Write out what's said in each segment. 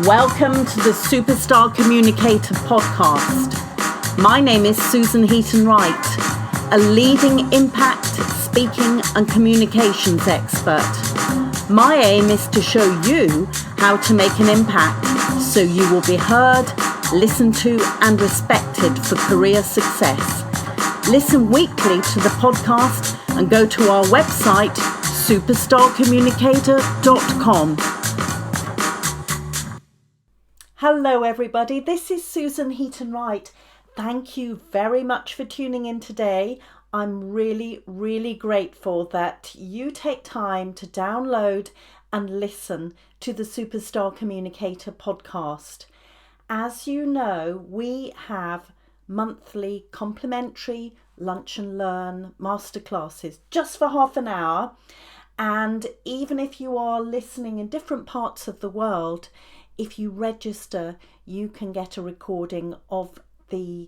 Welcome to the Superstar Communicator podcast. My name is Susan Heaton-Wright, a leading impact, speaking and communications expert. My aim is to show you how to make an impact so you will be heard, listened to and respected for career success. Listen weekly to the podcast and go to our website, superstarcommunicator.com. Hello everybody, this is Susan Heaton-Wright. Thank you very much for tuning in today. I'm really grateful that you take time to download and listen to the Superstar Communicator podcast. As you know, we have monthly complimentary lunch and learn masterclasses just for half an hour. And even if you are listening in different parts of the world, if you register, you can get a recording of the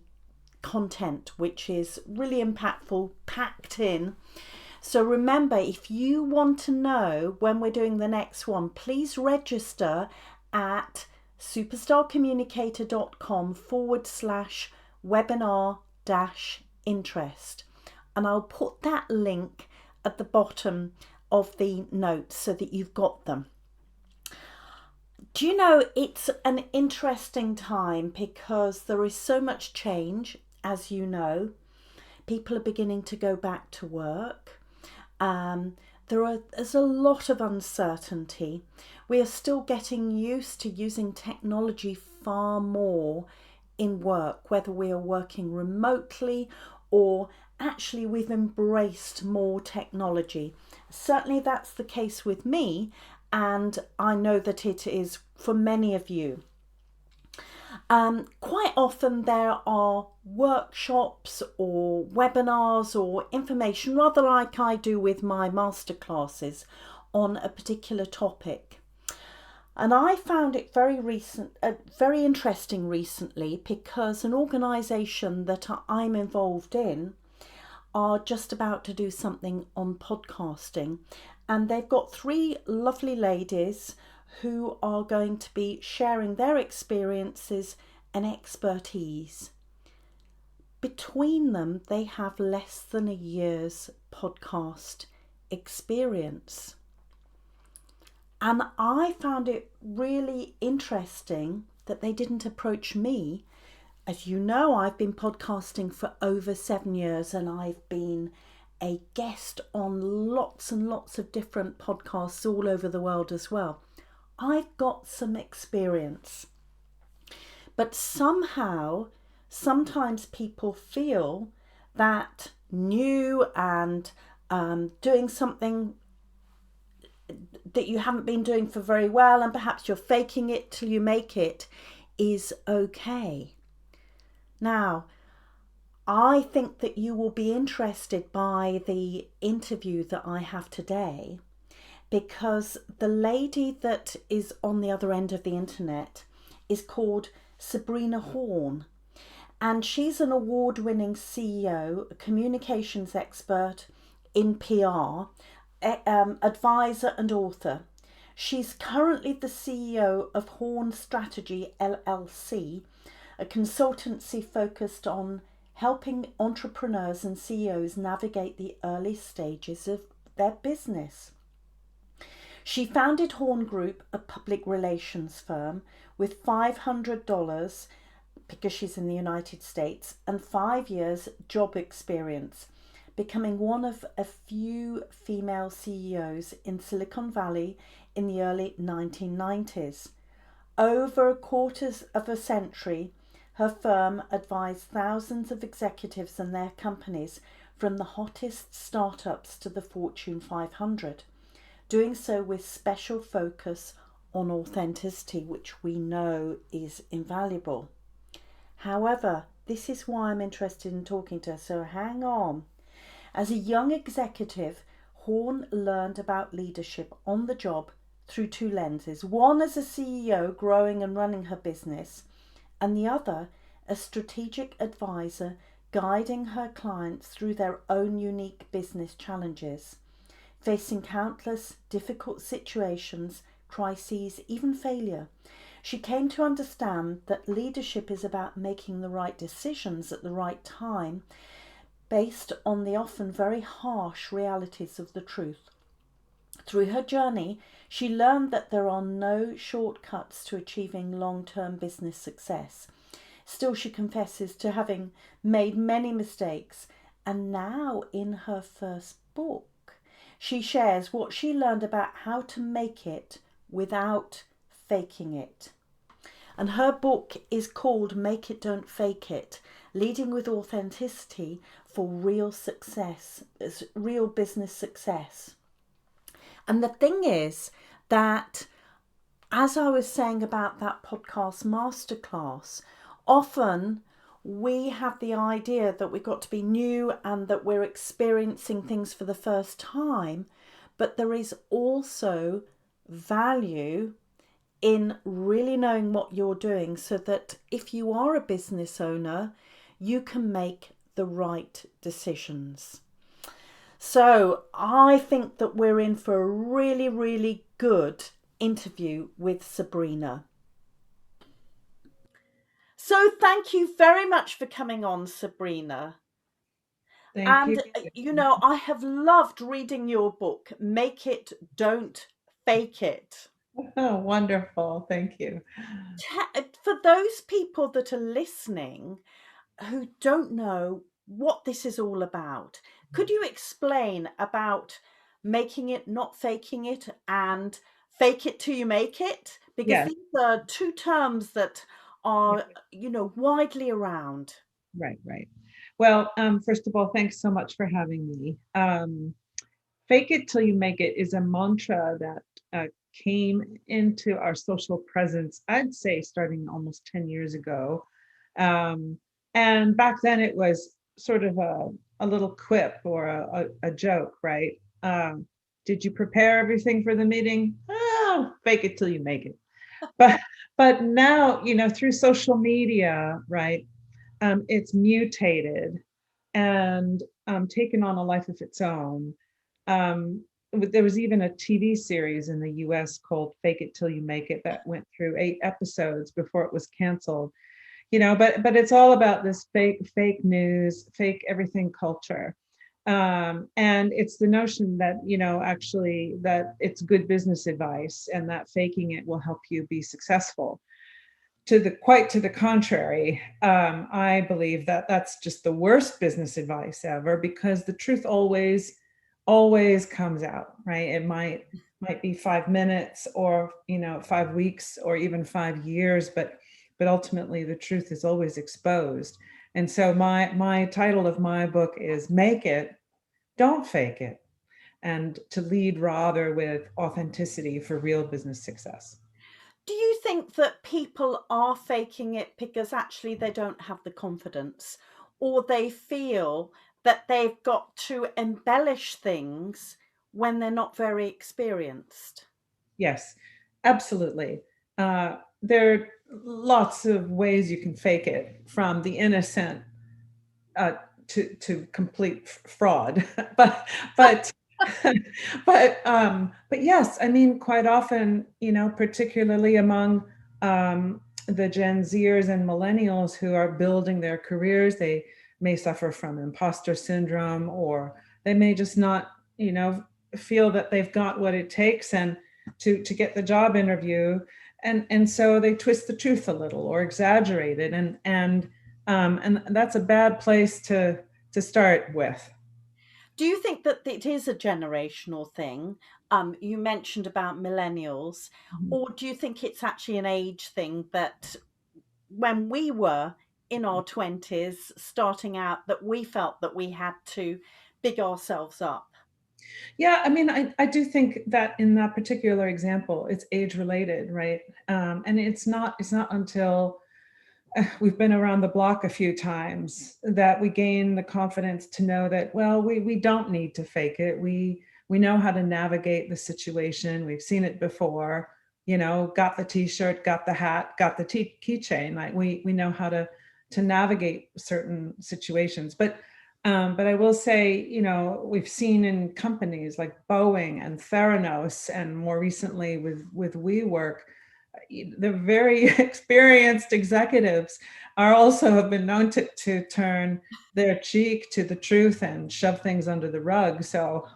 content, which is really impactful, packed in. So remember, if you want to know when we're doing the next one, please register at superstarcommunicator.com/webinar-interest. And I'll put that link at the bottom of the notes so that you've got them. Do you know, it's an interesting time because there is so much change, as you know. People are beginning to go back to work. There's a lot of uncertainty. We are still getting used to using technology far more in work, whether we are working remotely or actually we've embraced more technology. Certainly that's the case with me. And I know that it is for many of you. Quite often there are workshops or webinars or information, rather like I do with my masterclasses, on a particular topic. And I found it very interesting recently because an organisation that I'm involved in are just about to do something on podcasting. And they've got three lovely ladies who are going to be sharing their experiences and expertise. Between them, they have less than a year's podcast experience. And I found it really interesting that they didn't approach me. As you know, I've been podcasting for over 7 years and I've been a guest on lots and lots of different podcasts all over the world as well. I've got some experience. But somehow, sometimes people feel that new and doing something that you haven't been doing for very well, and perhaps you're faking it till you make it, is okay. Now, I think that you will be interested by the interview that I have today because the lady that is on the other end of the internet is called Sabrina Horn, and she's an award-winning CEO, a communications expert in PR, advisor and author. She's currently the CEO of Horn Strategy LLC, a consultancy focused on helping entrepreneurs and CEOs navigate the early stages of their business. She founded Horn Group, a public relations firm, with $500 because she's in the United States and 5 years job experience, becoming one of a few female CEOs in Silicon Valley in the early 1990s. Over a quarter of a century, her firm advised thousands of executives and their companies from the hottest startups to the Fortune 500, doing so with special focus on authenticity, which we know is invaluable. However, this is why I'm interested in talking to her, so hang on. As a young executive, Horn learned about leadership on the job through two lenses. One as a CEO growing and running her business, and the other, a strategic advisor guiding her clients through their own unique business challenges. Facing countless difficult situations, crises, even failure, She came to understand that leadership is about making the right decisions at the right time based on the often very harsh realities of the truth. Through her journey, she learned that there are no shortcuts to achieving long-term business success. Still, she confesses to having made many mistakes, and now in her first book, she shares what she learned about how to make it without faking it. And her book is called Make It, Don't Fake It, Leading with Authenticity for Real Success, Real Business Success. And the thing is that, as I was saying about that podcast masterclass, often we have the idea that we've got to be new and that we're experiencing things for the first time, but there is also value in really knowing what you're doing so that if you are a business owner, you can make the right decisions. So I think that we're in for a really, really good interview with Sabrina. So thank you very much for coming on, Sabrina. Thank you. And, I have loved reading your book, Make It, Don't Fake It. Oh, wonderful. Thank you. For those people that are listening who don't know what this is all about, could you explain about making it, not faking it, and fake it till you make it? Because Yes. these are two terms that Yeah. are, widely around. Right, right. Well, first of all, thanks so much for having me. Fake it till you make it is a mantra that came into our social presence, I'd say, starting almost 10 years ago. Um, and back then it was sort of a little quip or a joke, right? Did you prepare everything for the meeting? Oh, fake it till you make it. But but now, through social media, right? It's mutated and taken on a life of its own. There was even a TV series in the US called Fake It Till You Make It that went through 8 episodes before it was canceled. But it's all about this fake news, fake everything culture. And it's the notion that, actually that it's good business advice and that faking it will help you be successful. To the contrary, I believe that that's just the worst business advice ever, because the truth always comes out, right? It might be 5 minutes or 5 weeks or even 5 years, but ultimately the truth is always exposed. And so my title of my book is Make It, Don't Fake It, and to lead rather with authenticity for real business success. Do you think that people are faking it because actually they don't have the confidence, or they feel that they've got to embellish things when they're not very experienced? Yes, absolutely. There are lots of ways you can fake it, from the innocent uh, to complete fraud. But but yes, I mean, quite often, particularly among the Gen Zers and millennials who are building their careers, they may suffer from imposter syndrome, or they may just not, feel that they've got what it takes and to get the job interview, and so they twist the truth a little or exaggerate it, and that's a bad place to start with. Do you think that it is a generational thing? You mentioned about millennials, Mhm. or do you think it's actually an age thing that when we were in our 20s starting out, that we felt that we had to big ourselves up? Yeah, I mean, I do think that in that particular example, it's age related, right? And it's not until we've been around the block a few times that we gain the confidence to know that, well, we don't need to fake it. We know how to navigate the situation. We've seen it before. Got the t-shirt, got the hat, got the keychain. Like we know how to navigate certain situations. But I will say, we've seen in companies like Boeing and Theranos, and more recently with WeWork, the very experienced executives are also have been known to turn their cheek to the truth and shove things under the rug. So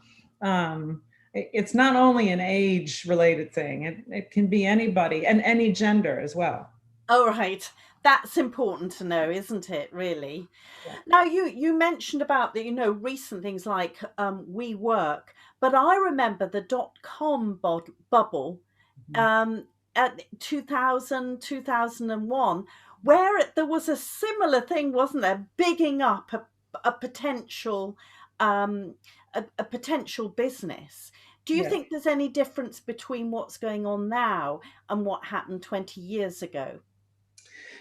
it's not only an age related thing, it can be anybody and any gender as well. Oh, right. That's important to know, isn't it, really? Yeah. Now, you mentioned about the, recent things like WeWork, but I remember the dot-com bubble Mhm. um, at 2001, where there was a similar thing, wasn't there? Bigging up a potential um, a potential business. Do you Yeah. think there's any difference between what's going on now and what happened 20 years ago?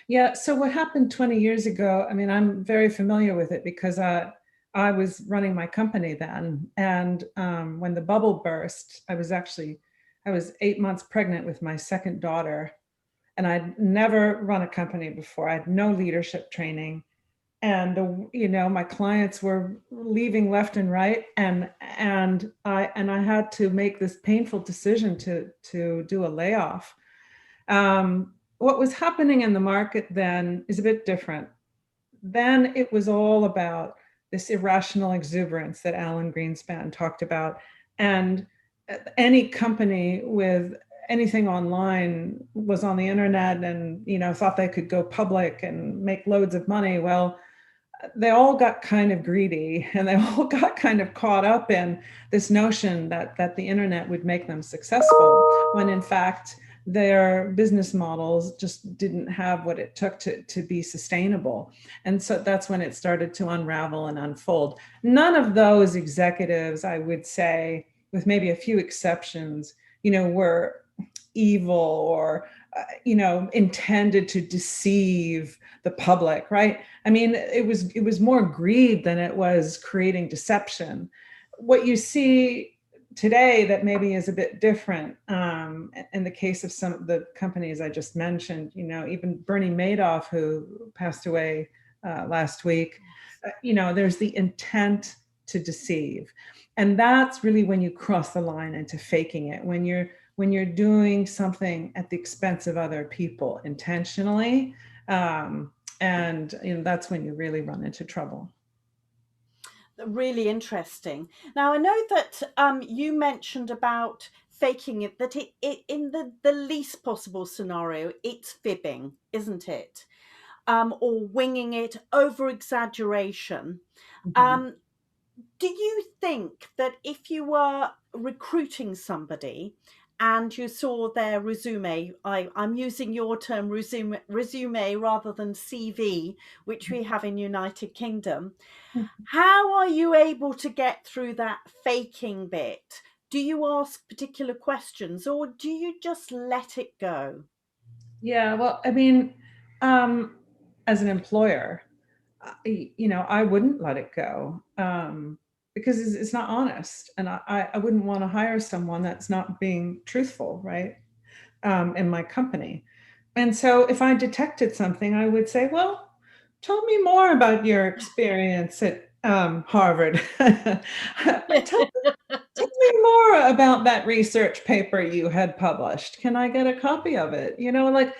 Yeah. So what happened 20 years ago, I mean, I'm very familiar with it because I was running my company then. And when the bubble burst, I was 8 months pregnant with my second daughter. And I'd never run a company before. I had no leadership training. And my clients were leaving left and right. And I had to make this painful decision to do a layoff. What was happening in the market then is a bit different. Then it was all about this irrational exuberance that Alan Greenspan talked about. And any company with anything online was on the internet and thought they could go public and make loads of money. Well, they all got kind of greedy and they all got kind of caught up in this notion that the internet would make them successful, when in fact their business models just didn't have what it took to be sustainable. And so that's when it started to unravel and unfold. None of those executives, I would say, with maybe a few exceptions, were evil or intended to deceive the public, right? I mean, it was more greed than it was creating deception. What you see today that maybe is a bit different, in the case of some of the companies I just mentioned, even Bernie Madoff, who passed away last week, there's the intent to deceive. And that's really when you cross the line into faking it, when you're doing something at the expense of other people intentionally. And that's when you really run into trouble. Really interesting. Now, I know that you mentioned about faking it, that it in the least possible scenario, it's fibbing, isn't it? Or winging it, over exaggeration. Mhm. Um, do you think that if you were recruiting somebody and you saw their resume, I'm using your term resume rather than CV, which we have in United Kingdom, how are you able to get through that faking bit? Do you ask particular questions or do you just let it go? Yeah, well, I mean, um, as an employer, I wouldn't let it go, because it's not honest, and I wouldn't want to hire someone that's not being truthful, right? In my company. And so if I detected something, I would say, well, tell me more about your experience at Harvard. Tell me more about that research paper you had published. Can I get a copy of it? Like,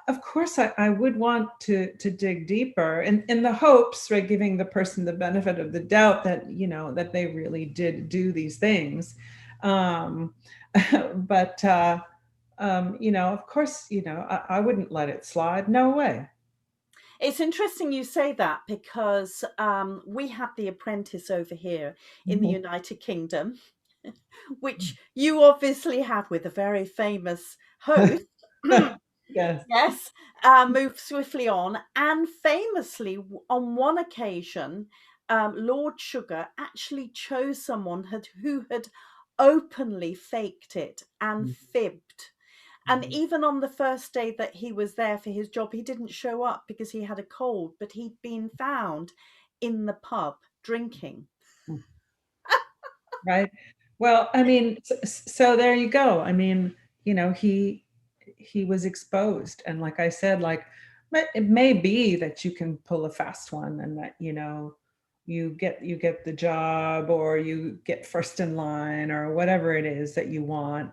of course, I would want to dig deeper in the hopes, right, giving the person the benefit of the doubt that, that they really did do these things. Um, but of course, I wouldn't let it slide. No way. It's interesting you say that because we have The Apprentice over here in the Mhm. United Kingdom, which you obviously have with a very famous host. Yes. Yes, move swiftly on. And famously, on one occasion, Lord Sugar actually chose someone who had openly faked it and fibbed. And Mhm. even on the first day that he was there for his job, he didn't show up because he had a cold, but he'd been found in the pub drinking. Right. Well, I mean, so there you go. I mean, he was exposed, and like I said, like, it may be that you can pull a fast one, and that you get the job, or you get first in line, or whatever it is that you want.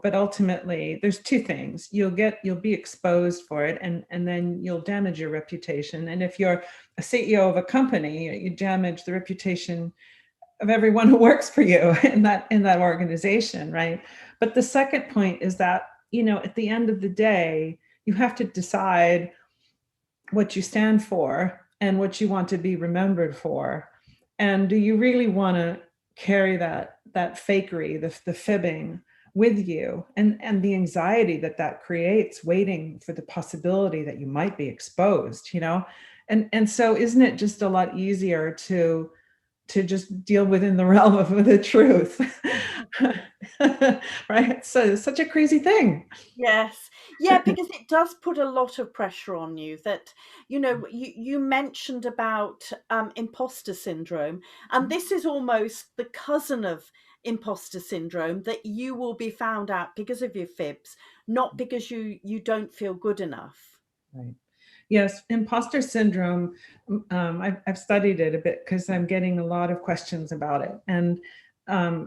but ultimately there's two things. You'll be exposed for it, and then you'll damage your reputation. And if you're a CEO of a company, you damage the reputation of everyone who works for you in that organization, right? But the second point is that, at the end of the day, you have to decide what you stand for and what you want to be remembered for. And do you really want to carry that fakery, the fibbing with you, and the anxiety that creates, waiting for the possibility that you might be exposed, and so isn't it just a lot easier to just deal within the realm of the truth? Right? So it's such a crazy thing. Yes. Yeah, because it does put a lot of pressure on you that, you mentioned about imposter syndrome, and this is almost the cousin of imposter syndrome, that you will be found out because of your fibs, not because you don't feel good enough. Right. Yes, imposter syndrome. I've studied it a bit because I'm getting a lot of questions about it. And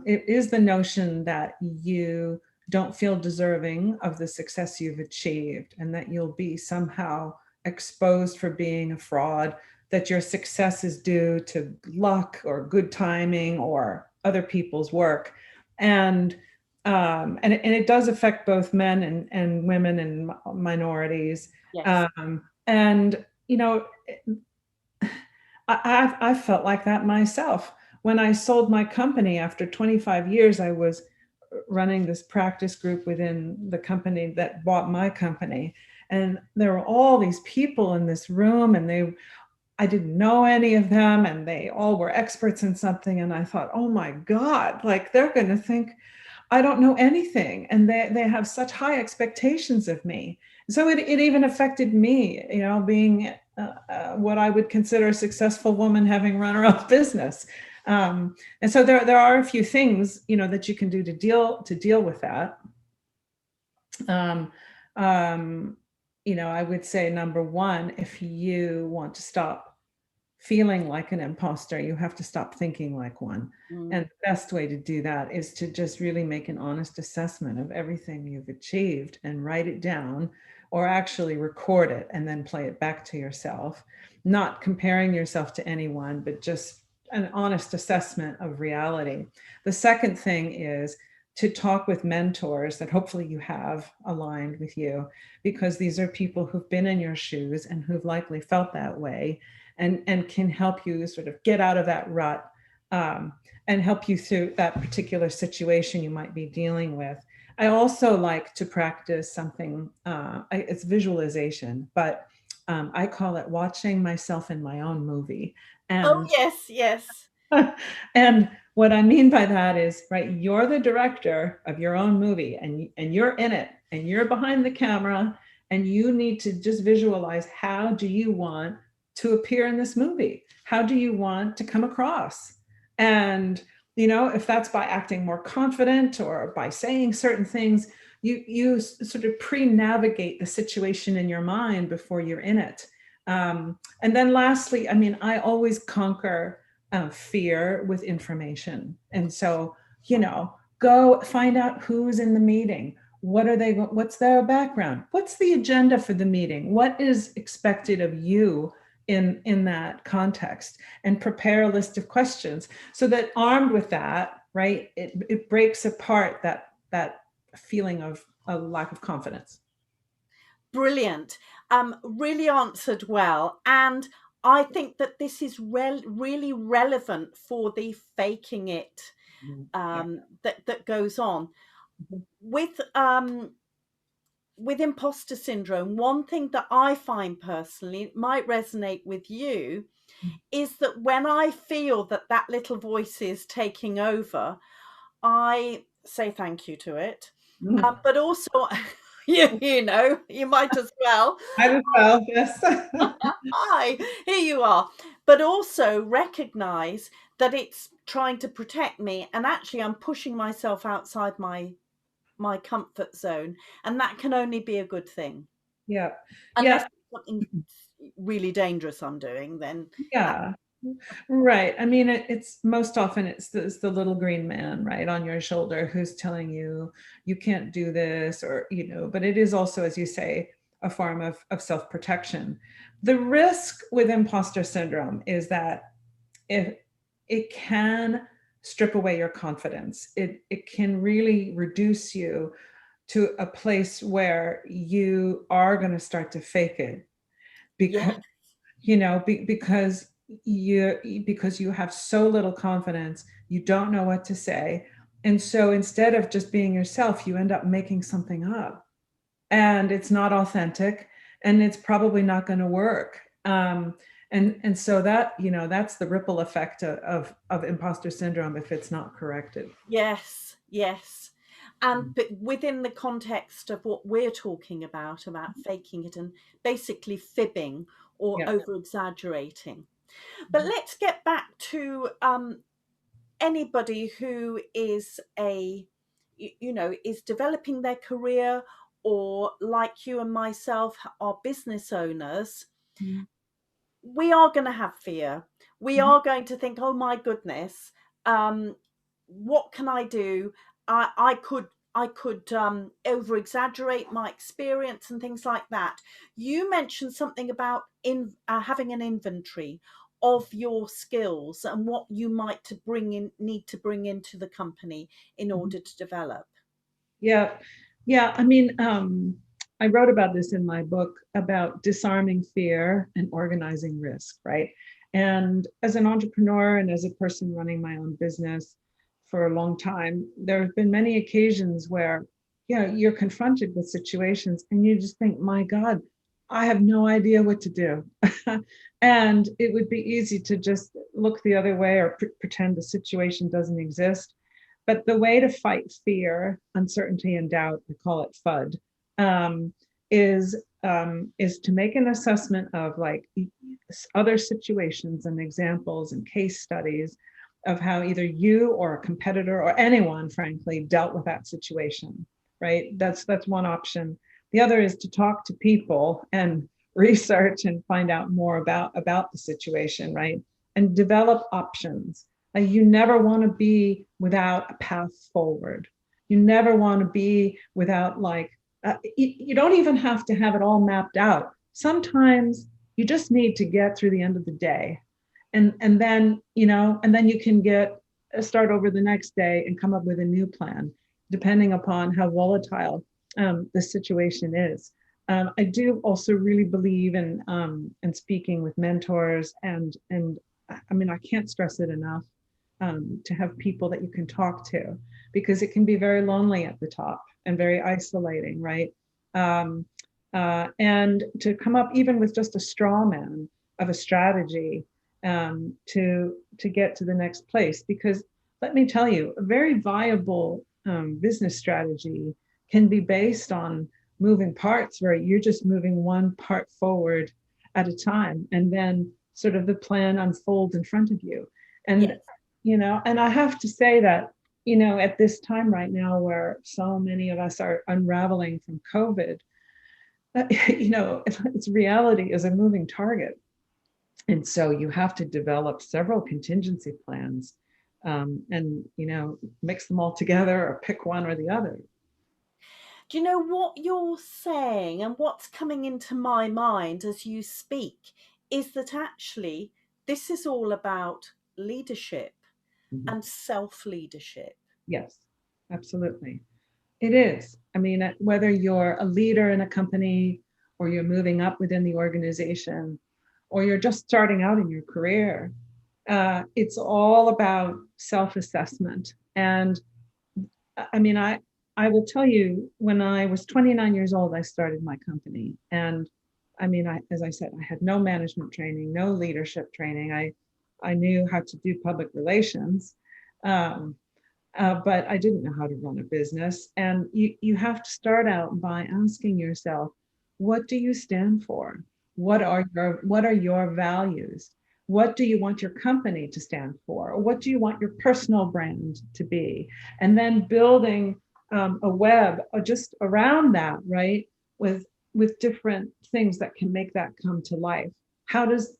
it is the notion that you don't feel deserving of the success you've achieved, and that you'll be somehow exposed for being a fraud, that your success is due to luck or good timing or other people's work. And it does affect both men and women and minorities. Yes. And I felt like that myself. When I sold my company after 25 years, I was running this practice group within the company that bought my company. And there were all these people in this room, and I didn't know any of them, and they all were experts in something. And I thought, oh my God, like they're going to think I don't know anything. And they have such high expectations of me. So it even affected me, being what I would consider a successful woman, having run her own business. And so there are a few things, that you can do to deal with that. Um, um, I would say number one, if you want to stop feeling like an imposter, you have to stop thinking like one. And the best way to do that is to just really make an honest assessment of everything you've achieved and write it down, or actually record it and then play it back to yourself, not comparing yourself to anyone, but just an honest assessment of reality. The second thing is to talk with mentors that hopefully you have aligned with you, because these are people who've been in your shoes and who've likely felt that way, and can help you sort of get out of that rut, and help you through that particular situation you might be dealing with. I also like to practice something, it's visualization, but I call it watching myself in my own movie. Oh, And yes, yes. and what I mean by that is, right, you're the director of your own movie, and you're in it, and you're behind the camera, and you need to just visualize, how do you want to appear in this movie? How do you want to come across? And if that's by acting more confident or by saying certain things, you sort of pre-navigate the situation in your mind before you're in it. And then lastly, I always conquer fear with information. And so, go find out who's in the meeting. What's their background? What's the agenda for the meeting? What is expected of you in that context? And prepare a list of questions, so that armed with that, right, it breaks apart that feeling of a lack of confidence. Brilliant. Really answered well. And I think that this is really relevant for the faking it Yeah. that goes on. With with imposter syndrome, one thing that I find personally, it might resonate with you, is that when I feel that little voice is taking over, I say thank you to it. But also, you might as well. I as well, yes. Hi, here you are. But also recognize that it's trying to protect me, and actually I'm pushing myself outside my comfort zone, and that can only be a good thing. Yeah. Unless Yeah. it's something really dangerous I'm doing, then Yeah. Right. I mean, it's most often it's the little green man, right, on your shoulder who's telling you you can't do this, or, but it is also, as you say, a form of self-protection. The risk with imposter syndrome is that if it can strip away your confidence, it can really reduce you to a place where you are going to start to fake it, because Yeah. because you have so little confidence, you don't know what to say. And so instead of just being yourself, you end up making something up, and it's not authentic, and it's probably not going to work. And so that's the ripple effect of imposter syndrome if it's not corrected. Yes, yes. And but within the context of what we're talking about faking it and basically fibbing or Yeah. over exaggerating. But let's get back to anybody who is is developing their career, or like you and myself are business owners. Mhm. We are going to have fear. We Mhm. are going to think, oh my goodness, um, what can I do? I could over exaggerate my experience and things like that. You mentioned something about having an inventory of your skills and what you might to bring in need to bring into the company in Mhm. order to develop. Yeah. Yeah. I mean, I wrote about this in my book about disarming fear and organizing risk, right? And as an entrepreneur and as a person running my own business for a long time, there have been many occasions where, you're confronted with situations and you just think, my God, I have no idea what to do. And it would be easy to just look the other way or pretend the situation doesn't exist. But the way to fight fear, uncertainty, and doubt, we call it FUD, um, is to make an assessment of like other situations and examples and case studies of how either you or a competitor or anyone, frankly, dealt with that situation. Right. That's one option. The other is to talk to people and research and find out more about the situation. Right. And develop options. You never want to be without a path forward. You never want to be without you don't even have to have it all mapped out. Sometimes you just need to get through the end of the day, and then you can start over the next day and come up with a new plan, depending upon how volatile the situation is. I do also really believe in speaking with mentors, and I mean, I can't stress it enough, to have people that you can talk to, because it can be very lonely at the top and very isolating, right? Um, and to come up even with just a straw man of a strategy, to get to the next place. Because let me tell you, a very viable business strategy can be based on moving parts, right? You're just moving one part forward at a time, and then sort of the plan unfolds in front of you. And Yes. and I have to say that, at this time right now where so many of us are unraveling from COVID, its reality is a moving target. And so you have to develop several contingency plans, and, mix them all together or pick one or the other. Do you know what you're saying, and what's coming into my mind as you speak is that actually this is all about leadership Mhm. and self leadership. Yes, absolutely. It is. I mean, whether you're a leader in a company, or you're moving up within the organization, or you're just starting out in your career, it's all about self-assessment. And I mean, I will tell you, when I was 29 years old, I started my company. And I mean, as I said, I had no management training, no leadership training. I knew how to do public relations. Um, but I didn't know how to run a business. And you have to start out by asking yourself, what do you stand for? What are your values? What do you want your company to stand for? Or what do you want your personal brand to be? And then building a web just around that, right? With different things that can make that come to life. How does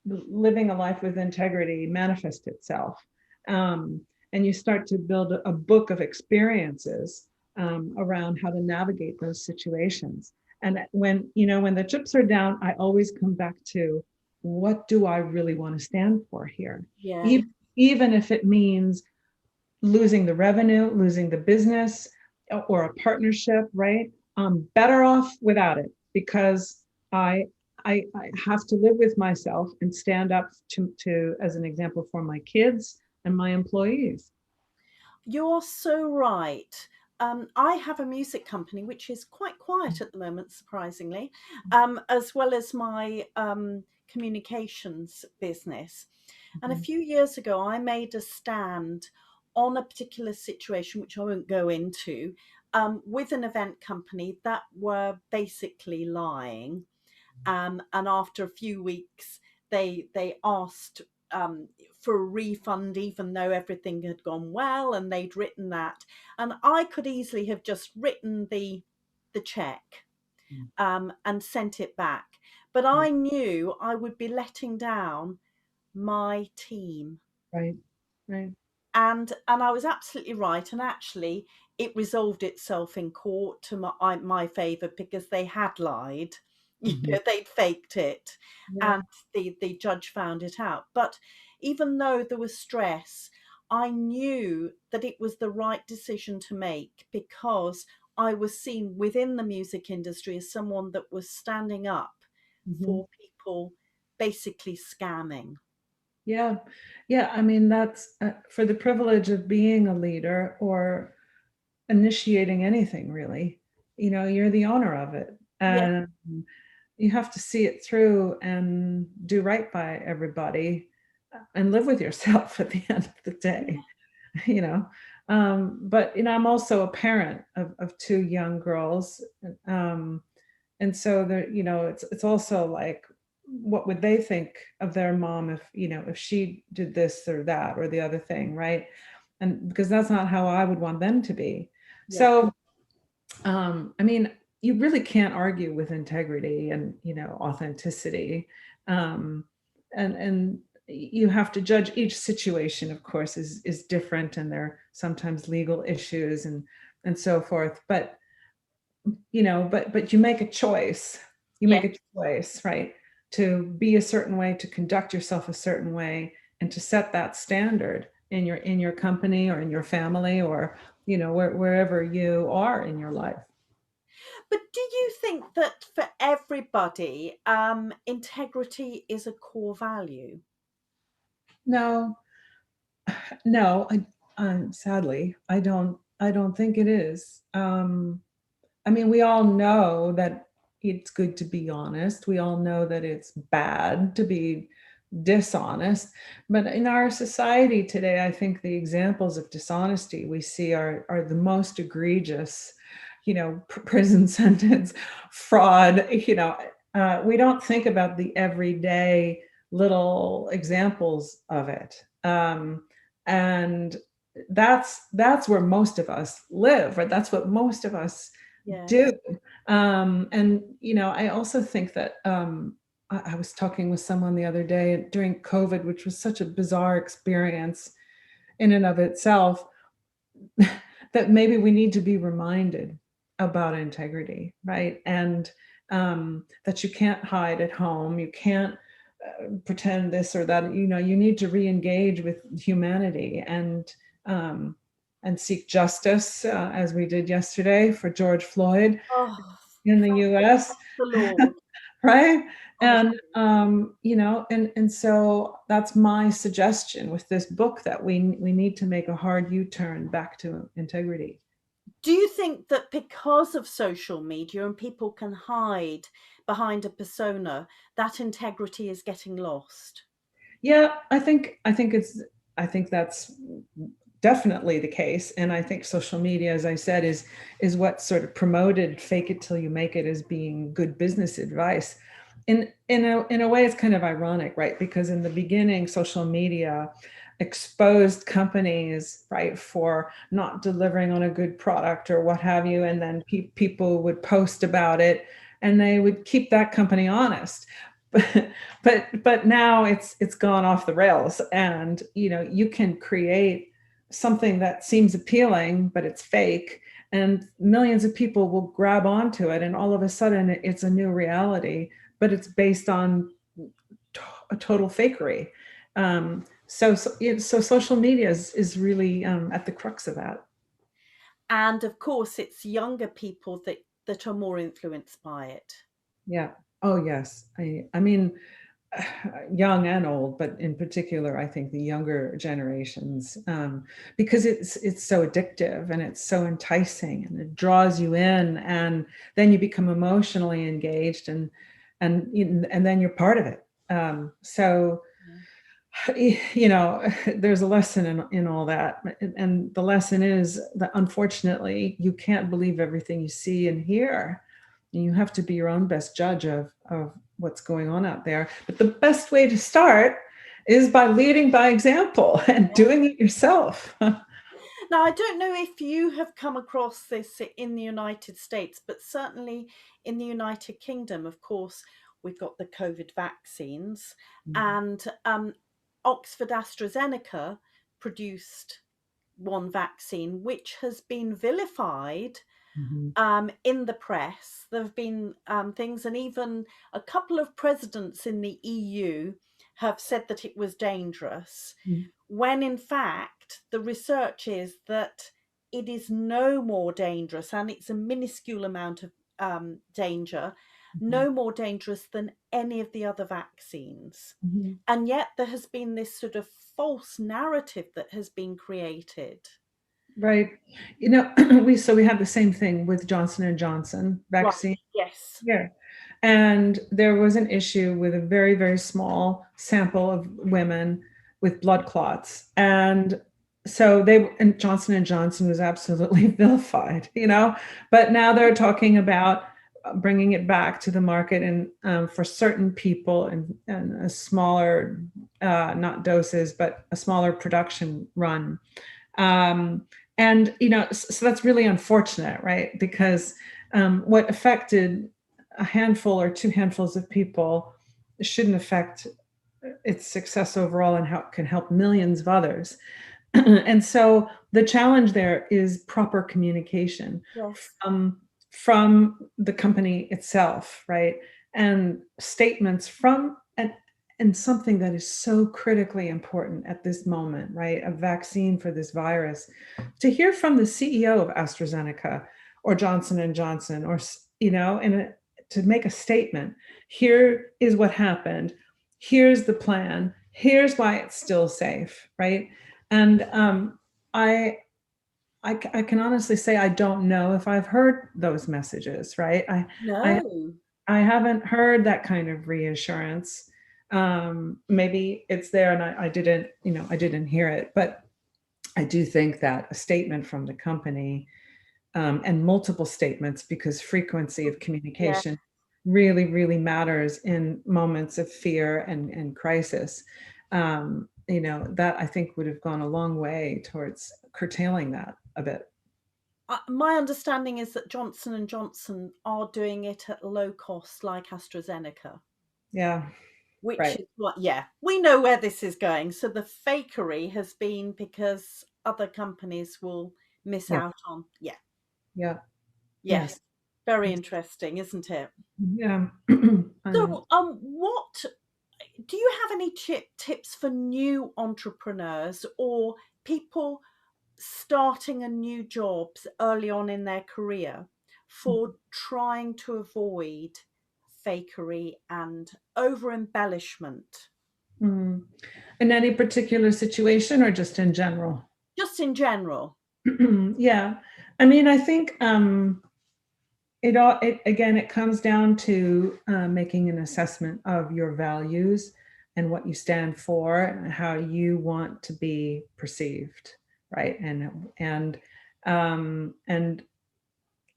living a life with integrity manifest itself. And you start to build a book of experiences around how to navigate those situations. And when the chips are down, I always come back to, what do I really want to stand for here? Yeah. Even if it means losing the revenue, losing the business, or a partnership, right? I'm better off without it, because I I have to live with myself and stand up to as an example for my kids and my employees. You're so right. I have a music company which is quite quiet at the moment, surprisingly, as well as my communications business. And a Mhm. few years ago, I made a stand on a particular situation, which I won't go into, with an event company that were basically lying. And after a few weeks, they asked for a refund, even though everything had gone well, and they'd written that. And I could easily have just written the check and sent it back, but Yeah, I knew I would be letting down my team. right, right. And I was absolutely right. And actually, it resolved itself in court to my favour, because they had lied. Mhm. They'd faked it, Yeah. and the judge found it out. But even though there was stress, I knew that it was the right decision to make, because I was seen within the music industry as someone that was standing up Mhm. for people basically scamming. Yeah, yeah. I mean, that's for the privilege of being a leader or initiating anything, really. You're the owner of it, Yeah, and you have to see it through and do right by everybody and live with yourself at the end of the yeah, day. you know but I'm also a parent of two young girls, um, and so it's also like, what would they think of their mom if she did this or that or the other thing, right? And because that's not how I would want them to be. yeah. So I mean, you really can't argue with integrity and authenticity, um, and you have to judge each situation. Of course, is different, and there are sometimes legal issues and so forth. But but you make a choice. You Yeah. make a choice, right, to be a certain way, to conduct yourself a certain way, and to set that standard in your company or in your family or wherever you are in your life. But do you think that for everybody, integrity is a core value? No, no, sadly, I don't think it is. I mean, we all know that it's good to be honest. We all know that it's bad to be dishonest. But in our society today, I think the examples of dishonesty we see are the most egregious. Prison sentence, fraud. We don't think about the everyday little examples of it. And that's where most of us live, right? That's what most of us do. Yes. And I also think that I was talking with someone the other day during COVID, which was such a bizarre experience in and of itself, that maybe we need to be reminded about integrity, right? And that you can't hide at home, you can't pretend this or that. You need to re-engage with humanity and seek justice, as we did yesterday for George Floyd Oh, in the thank US. the Lord. Right? Honestly. And so that's my suggestion with this book, that we need to make a hard U-turn back to integrity. Do you think that because of social media and people can hide behind a persona, that integrity is getting lost? Yeah, I think that's definitely the case. And I think social media, as I said, is what sort of promoted fake it till you make it as being good business advice. In a way, it's kind of ironic, right? Because in the beginning, social media exposed companies, right, for not delivering on a good product or what have you, and then people would post about it, and they would keep that company honest. but now it's gone off the rails, and you can create something that seems appealing, but it's fake, and millions of people will grab onto it, and all of a sudden it's a new reality, but it's based on a total fakery. So social media is really at the crux of that. And of course, it's younger people that are more influenced by it. Yeah. Oh, yes. I mean, young and old, but in particular, I think the younger generations, because it's so addictive and it's so enticing and it draws you in, and then you become emotionally engaged, and then you're part of it. So there's a lesson in all that, and the lesson is that unfortunately you can't believe everything you see and hear. You have to be your own best judge of what's going on out there. But the best way to start is by leading by example and doing it yourself. Now, I don't know if you have come across this in the United States, but certainly in the United Kingdom, of course, we've got the COVID vaccines, and Oxford AstraZeneca produced one vaccine which has been vilified in the press. There have been things, and even a couple of presidents in the EU have said that it was dangerous, when in fact the research is that it is no more dangerous, and it's a minuscule amount of danger, no more dangerous than any of the other vaccines. And yet there has been this sort of false narrative that has been created. Right. We had the same thing with Johnson and Johnson vaccine. Right. Yes. Yeah. And there was an issue with a very, very small sample of women with blood clots. And so and Johnson and Johnson was absolutely vilified, but now they're talking about bringing it back to the market, and for certain people, and a smaller, not doses, but a smaller production run. And so that's really unfortunate, right? Because what affected a handful or two handfuls of people shouldn't affect its success overall, and how it can help millions of others. And so the challenge there is proper communication. Yes. From the company itself, right? And statements from and something that is so critically important at this moment, right? A vaccine for this virus. To hear from the CEO of AstraZeneca or Johnson and Johnson, or to make a statement. Here is what happened. Here's the plan. Here's why it's still safe, right? And I can honestly say I don't know if I've heard those messages, right? No. I haven't heard that kind of reassurance. Maybe it's there and I didn't hear it, but I do think that a statement from the company, and multiple statements, because frequency of communication really, really matters in moments of fear and crisis. That I think would have gone a long way towards curtailing that a bit. My understanding is that Johnson and Johnson are doing it at low cost, like AstraZeneca. Yeah. Which Right. is what, we know where this is going. So the fakery has been because other companies will miss out on. Yeah. Yeah. Yes. Very interesting, isn't it? Yeah. So, what do you have any tips for new entrepreneurs or people starting a new jobs early on in their career for trying to avoid fakery and over embellishment? In any particular situation or just in general? Just in general. Yeah. I mean, I think it comes down to making an assessment of your values and what you stand for and how you want to be perceived, right? And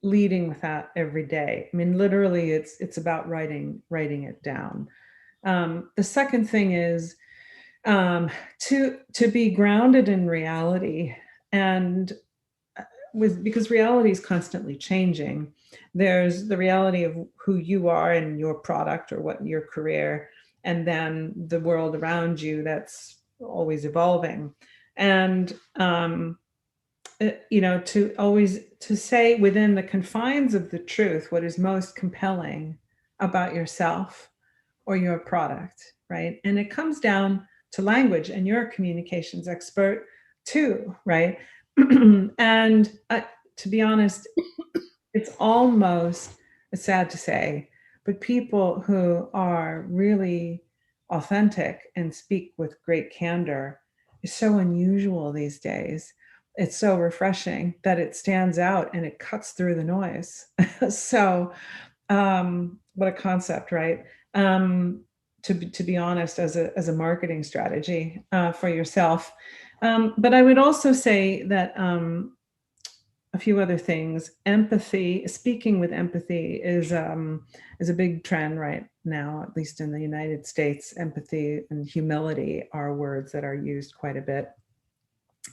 leading with that every day. I mean, literally, it's about writing it down. The second thing is to be grounded in reality, and because reality is constantly changing. There's the reality of who you are and your product or what your career, and then the world around you that's always evolving. And to always to say within the confines of the truth what is most compelling about yourself or your product, right? And it comes down to language, and you're a communications expert too, right? And to be honest, it's almost, it's sad to say, but people who are really authentic and speak with great candor is so unusual these days. It's so refreshing that it stands out and it cuts through the noise. So, what a concept, right? To be honest, as a marketing strategy for yourself. But I would also say that a few other things. Empathy, speaking with empathy, is a big trend right now, at least in the United States. Empathy and humility are words that are used quite a bit.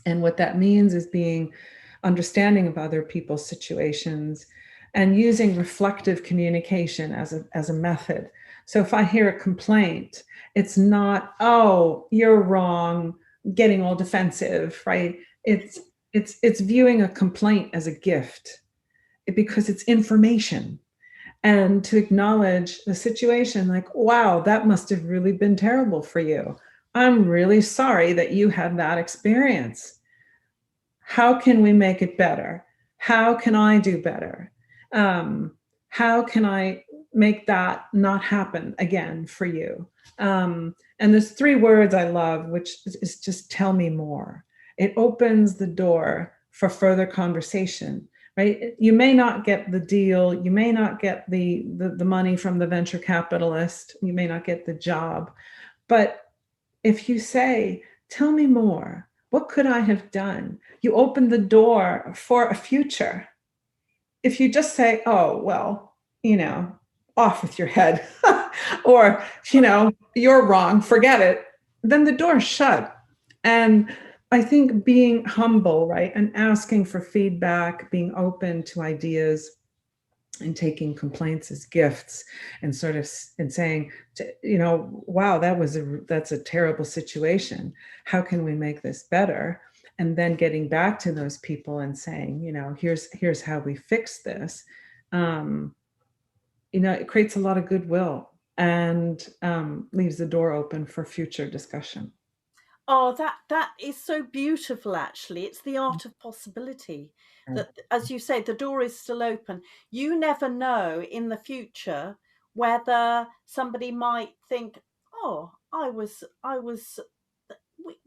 And what that means is being understanding of other people's situations and using reflective communication as a method. So if I hear a complaint, it's not, oh, you're wrong, getting all defensive, right? It's viewing a complaint as a gift because it's information, and to acknowledge the situation, like, wow, that must have really been terrible for you. I'm really sorry that you had that experience. How can we make it better? How can I do better? How can I make that not happen again for you? And there's 3 words I love, which is just tell me more. It opens the door for further conversation, right? You may not get the deal. You may not get the money from the venture capitalist. You may not get the job. But if you say, tell me more, what could I have done? You open the door for a future. If you just say, oh, well, off with your head, or, you're wrong, forget it, then the door's shut. And I think being humble, right, and asking for feedback, being open to ideas, and taking complaints as gifts, and sort of and saying, wow, that's a terrible situation. How can we make this better? And then getting back to those people and saying, here's how we fix this. It creates a lot of goodwill and leaves the door open for future discussion. Oh, that is so beautiful, actually. It's the art of possibility. That, as you say, the door is still open. You never know in the future whether somebody might think, oh,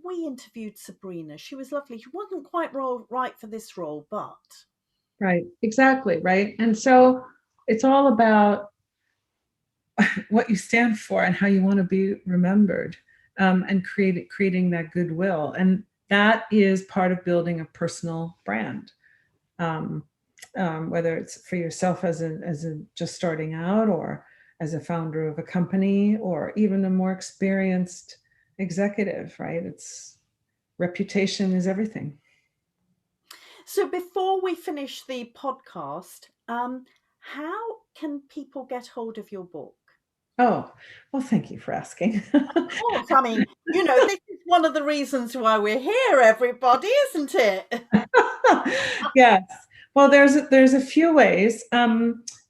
we interviewed Sabrina. She was lovely. She wasn't quite right for this role, but. Right, exactly, right. And so it's all about what you stand for and how you want to be remembered, and creating that goodwill. And that is part of building a personal brand, whether it's for yourself as a just starting out, or as a founder of a company, or even a more experienced executive, right? It's reputation is everything. So before we finish the podcast, how can people get hold of your book? Oh, well, thank you for asking. Of course, I mean, this is one of the reasons why we're here, everybody, isn't it? Yes. Well, there's a few ways.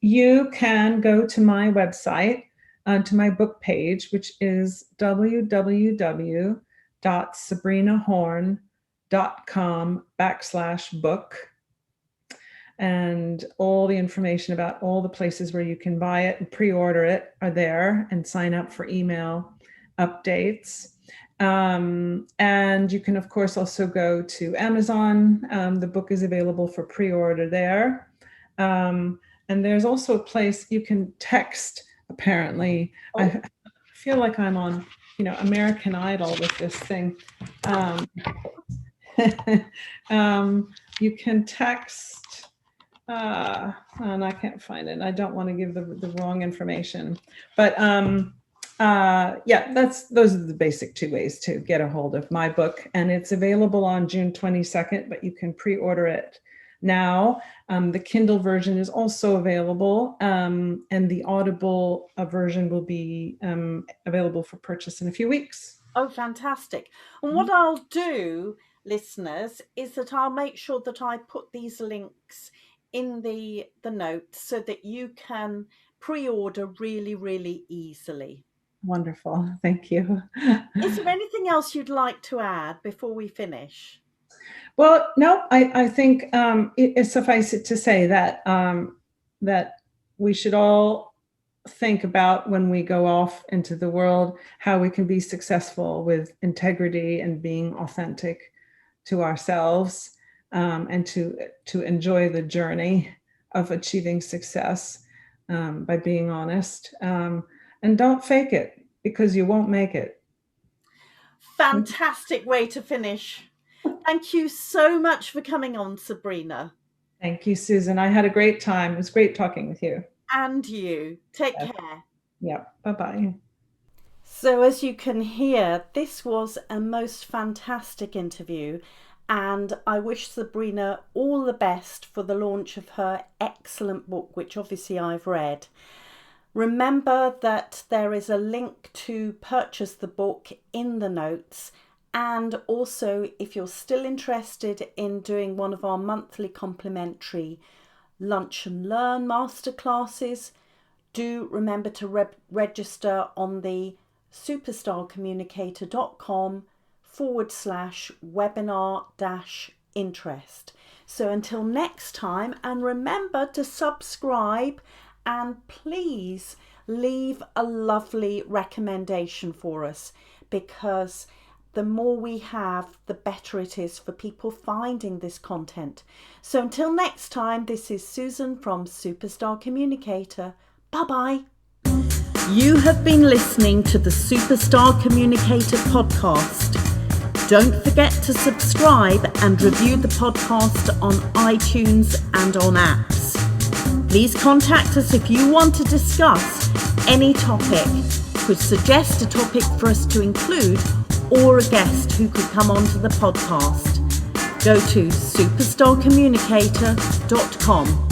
You can go to my website, to my book page, which is www.sabrinahorn.com/book. And all the information about all the places where you can buy it and pre-order it are there, and sign up for email updates. And you can, of course, also go to Amazon. The book is available for pre-order there. And there's also a place you can text, apparently. Oh. I feel like I'm on, American Idol with this thing. You can text, and I can't find it. I don't want to give the wrong information, but those are the basic 2 ways to get a hold of my book, and it's available on June 22nd, but you can pre-order it now. The Kindle version is also available, and the Audible version will be available for purchase in a few weeks. Oh, fantastic. And what I'll do, listeners, is that I'll make sure that I put these links in the notes so that you can pre-order really, really easily. Wonderful. Thank you. Is there anything else you'd like to add before we finish? Well, no, I think it suffices to say that that we should all think about, when we go off into the world, how we can be successful with integrity and being authentic to ourselves, and to enjoy the journey of achieving success by being honest, and don't fake it, because you won't make it. Fantastic way to finish. Thank you so much for coming on, Sabrina. Thank you, Susan. I had a great time. It was great talking with you. And you. Take care. Yep. Bye-bye. So as you can hear, this was a most fantastic interview, and I wish Sabrina all the best for the launch of her excellent book, which obviously I've read. Remember that there is a link to purchase the book in the notes. And also, if you're still interested in doing one of our monthly complimentary Lunch and Learn masterclasses, do remember to register on the superstarcommunicator.com/webinar-interest. So until next time, and remember to subscribe, and please leave a lovely recommendation for us, because the more we have, the better it is for people finding this content. So until next time, this is Susan from Superstar Communicator. Bye-bye. You have been listening to the Superstar Communicator podcast. Don't forget to subscribe and review the podcast on iTunes and on apps. Please contact us if you want to discuss any topic, could suggest a topic for us to include, or a guest who could come onto the podcast. Go to superstarcommunicator.com.